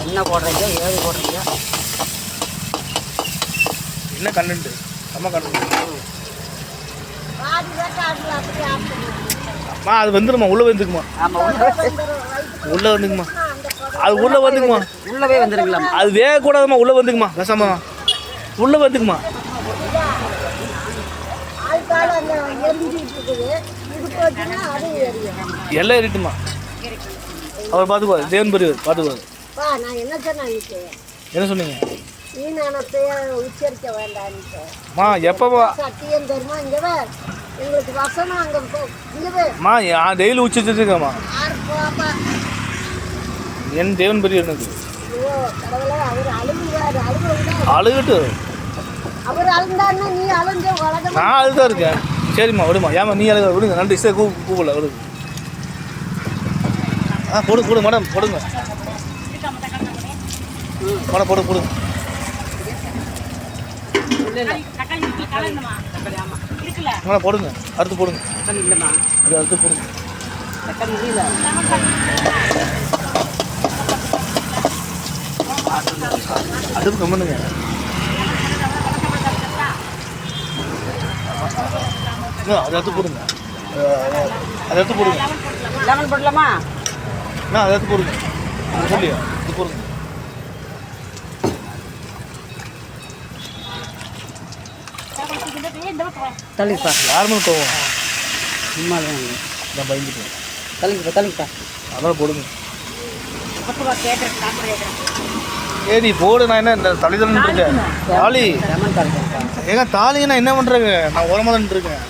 என்ன போடுறீங்க, ஏது போடுறீங்க, என்ன கண்டென்ட், நம்ம கண்டென்ட் அது வந்துடுமா, உள்ளே வந்துக்குமா? உள்ளே வந்துக்குமா? அது உள்ளே வந்துக்குமா? உள்ளவே வந்துருங்களா? அது வேகக்கூடாதுமா, உள்ளே வந்துக்குமா? பேசாமா உள்ளே வந்துக்குமா? எல்லாம் ஏறிட்டுமா. அவர் பார்த்துக்குவார், தேவன் பெரியவர் பார்த்துக்குவார். என்ன சொன்னீங்க? உச்சரிக்க வேண்டாம் எப்பமா சத்தியம் தெரியுமா? இங்க எங்களுக்கு வசனம் அங்க டெய்லி உச்சரிச்சிருக்கேம்மா. என் தேவன் பெரிய எனக்கு அழுகட்டு. நான் அழுதான் இருக்கேன். சரிம்மா விடுமா. ஏமா நீ அழுக விடுங்க. நன்றி சார். கூப்பிடல விடுங்க. போடுங்க போடுங்க மேடம், போடுங்க மேடம், போடுங்க. மேடம் போடுங்க, அறுத்து போடுங்க. அது அறுத்து போடுங்க. அடுப்பு கம்மனுங்க. அதை எடுத்து போடுங்க. அதை எடுத்து போடுங்க. லெமன் போடலாமா? அதை எடுத்து போடுங்க. சொல்லியா இது போடுங்க. தள்ளிப்பா. யாருமே போவோம். சும்மா நான் பயந்துட்டேன். தள்ளிப்பா. அதெல்லாம் போடுங்க. ஏடி போடு. நான் என்ன இந்த தலைதான் இருக்கேன். தாலி ஏங்க தாலிங்க. நான் என்ன பண்ணுறேங்க? நான் ஓரமாக தான் இருக்கேன்.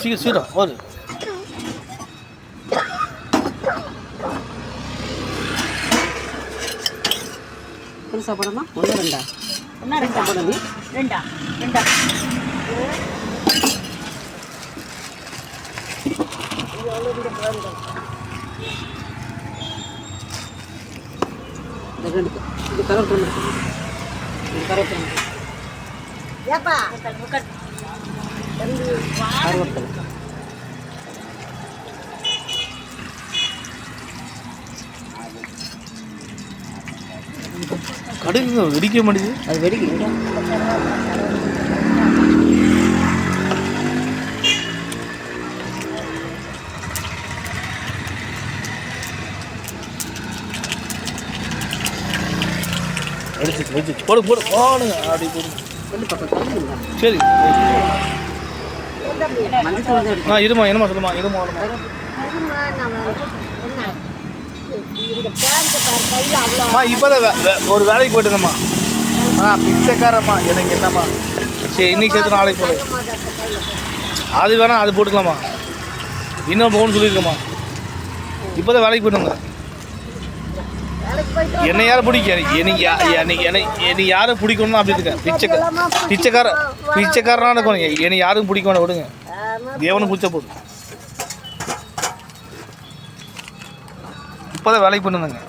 சீக்கிரம் ஒரு சாப்பிடமா? ஒன்று ரெண்டா? ரெண்டா. இது கருவேப்பிலை. கடுகு வெடிக்க மாட்டேங்குது. அது வெடிக்க வெடிச்சு போடுங்க அப்படி போடுங்க. சரி இருமா. என்னமா சொல்லுமா? இருமா. இப்போதான் ஒரு வேலைக்கு போயிட்டுங்கம்மா. பிச்சைக்காரம்மா. எனக்கு என்னம்மா? சரி இன்னைக்கு சேர்த்து நாளைக்கு போடு. அது வேணாம், அது போட்டுக்கலாமா? இன்னும் போகணும்னு சொல்லியிருக்கம்மா. இப்போதான் வேலைக்கு போயிட்டுங்க. என்னை யாரும் பிடிக்காது. என்னை யாரும் பிடிக்கணும்னா அப்படி இருக்கேன். பிச்சைக்காரனா இருக்கணும். என்னை யாரும் பிடிக்க வேணாம். விடுங்க. தேவனை பிடிச்ச போதும். இப்போதான் வேலைக்கு பண்ணுங்க.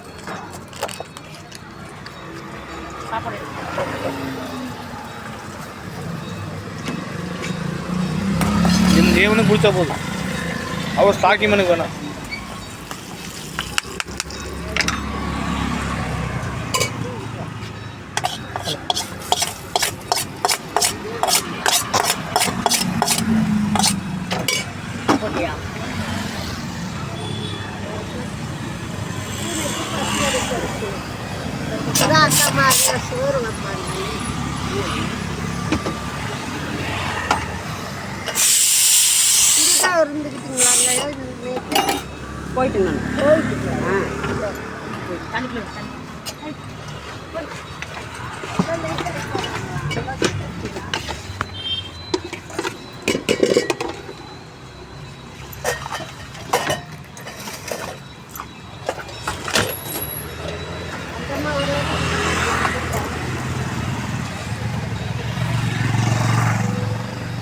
என் தேவனுக்கு பிடிச்சா போதும். அவர் ஸ்டாக்கிங் எனக்கு வேணாம். போயிட்டு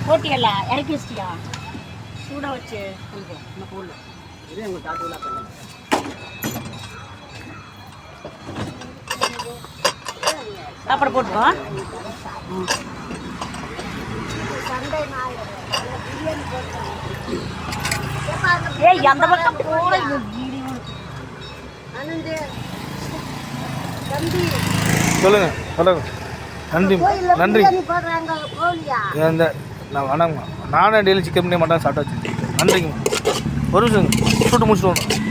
போட்டியல்ல இறக்கி வச்சிட்டியா? சூட வச்சு இன்னும் போடல. இதே உங்களுக்கு காட்டுலாம் பண்ணுங்க. சாப்பாடு போட்டுக்கோ. ஏய் அந்த பக்கம் போல சொல்லுங்க சொல்லுங்க. நன்றி நன்றி. இந்த நான் வேணாங்கம்மா, நானே டெய்லி சிக்கன் பண்ணி மட்டன் சாப்பிட்டாச்சு. நன்றிங்கம்மா. ஒரு நிமிஷம் சுட்டு முடிச்சுட்டு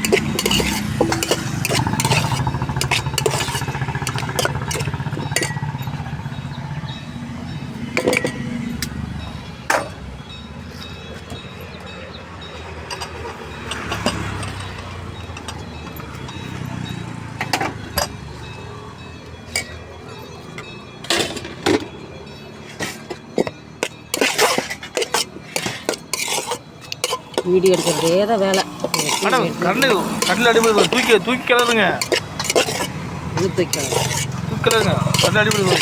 வீடியோ எடுக்கிறதே தான் வேலை. மேடம் கண்ணில் அடிப்படை தூக்கி கிளறுங்க. இது தூக்கலாம். தூக்கிலங்க கண்ணில் அடிப்படை.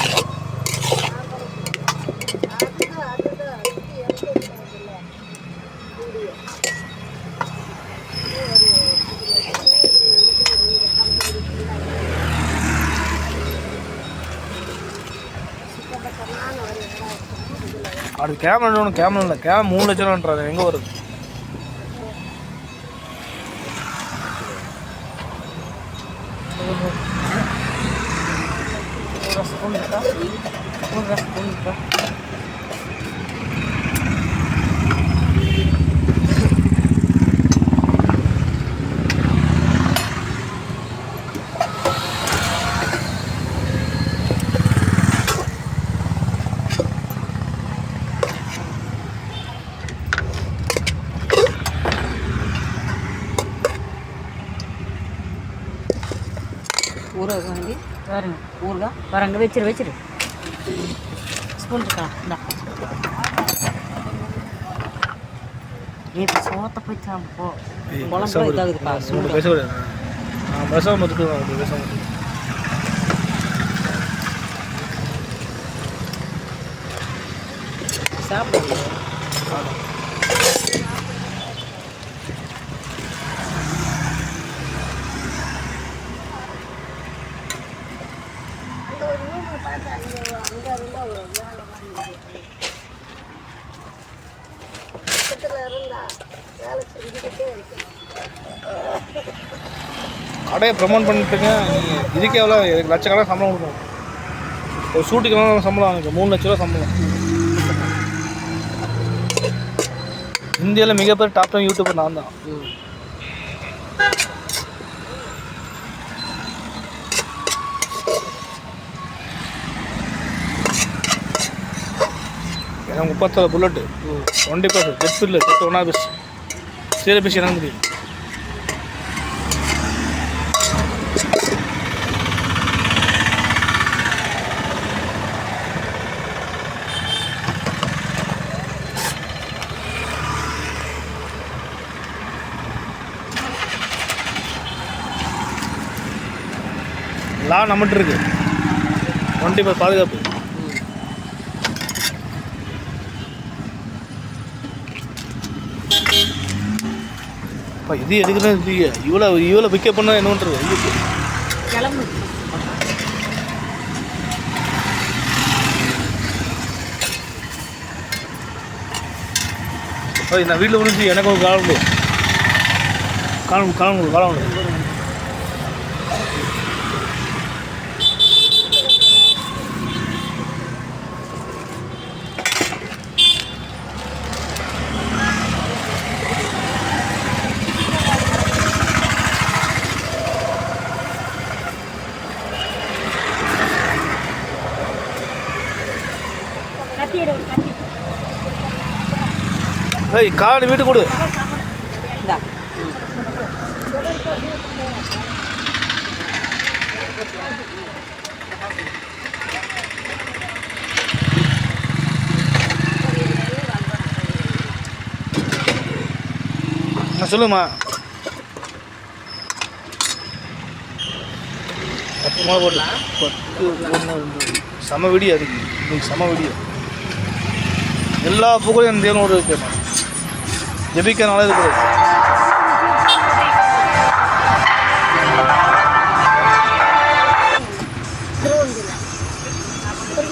அது கேமரா ஒன்று கேமரா இல்லை, கேமரா 3 லட்சம் ரூபான்றாங்க. எங்கே வருது? ஊறுகாய் பாருங்க. ஊறுகாய் பாருங்க வச்சிரு ஸ்பூன் இருக்கா? இந்தா சோத்த போய் போ. குழம்பு இதாகுதுப்பா. பேசக்கூடாது. பேசாமல் இருக்கு. பேசாமல் சாப்பிடுங்க. கடையை ப்ரமோட் பண்ணிட்டுங்க. நீங்கள் இதுக்கே எவ்வளோ லட்சக்கணக்கான சம்பளம் கொடுக்கணும். ஒரு ஷூட்டுக்கெல்லாம் சம்பளம் வாங்க 3 லட்ச ரூபா சம்பளம். இந்தியாவில் மிகப்பெரிய டாப் 10 யூடியூபர் நான் தான். எனக்கு 37 புல்லட்டு, 20% ஜெட் ஸ்பீடில் 1 பஸ் சீர பேசி எனக்கு முடியும். எல்லாம் நம்மகிட்ட இருக்கு. 20% பாதுகாப்பு. இப்போ இது எடுக்கிறது இவ்வளோ பிக்கப் பண்ணால் என்ன பண்ணுறது? கிளம்பு. நான் வீட்டில் முடிஞ்சு எனக்கு ஒரு காலம் உண்டு. காலம் உண்டு. ஏய் காடு வீட்டு கொடு. இந்தா சொல்லுமா. 10 மாவு போடலாம். 10 1 சம வீடியோ அதுக்கு. இன்னைக்கு சம வீடியோ. எல்லா புகழும் என் தேவனோடு இருக்கேன். ஜெபிக்க நாளே இது